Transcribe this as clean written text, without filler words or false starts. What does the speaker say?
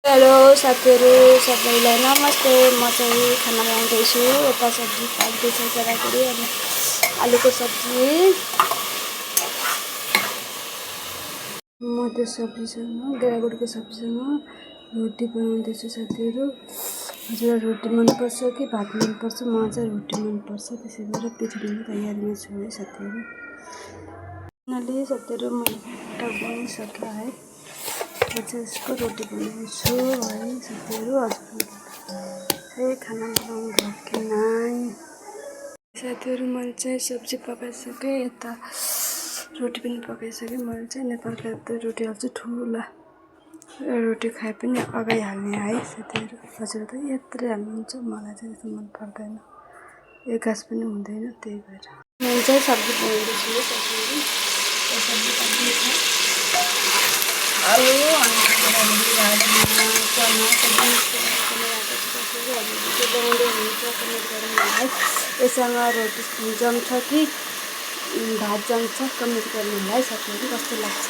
Hello साथीहरू सबैलाई नमस्ते। म चाहिँ खाना बनाउँदैछु। यता सब्जी पाक्दैछ जरागुडी अनि आलुको सब्जी। म त्यो सब्जीसँग जरागुडीको सब्जीसँग रोटी बनाउँदैछु साथीहरू। हजुरलाई रोटी मनपर्छ कि भात मनपर्छ? मलाई चाहिँ रोटी मनपर्छ, त्यसै भएर पिठो दिने तयारीमा छु है साथीहरू। नाले साथीहरू मैले बनिसक्यो है। म चाहिँ यसको रोटी बनाउँछु है साथीहरू। हजुर खाना बनाउनु भयो कि नै? साथीहरू मैले चाहिँ सब्जी पकाइसकेँ, यता रोटी पनि पकाइसकेँ। मैले चाहिँ नेपालका त रोटी हाल्छु ठुला रोटी खाए पनि अगाइहाल्ने है साथीहरू। हजुर त यत्रै हाल्नुहुन्छ, मलाई चाहिँ त्यस्तो मन पर्दैन, एक गाँस पनि हुँदैन, त्यही भएर मैले चाहिँ सब्जी बनाउँदैछु साथीहरू। सब्जी पाक्दैछ, आलु अनि राजमा टमाटर बनाउँदै हुन्छ कमेन्ट गरौँ है। यससँग रोटी जम्छ कि भात जम्छ कमेन्ट गर्नु होला है साथीहरू। कस्तो लाग्छ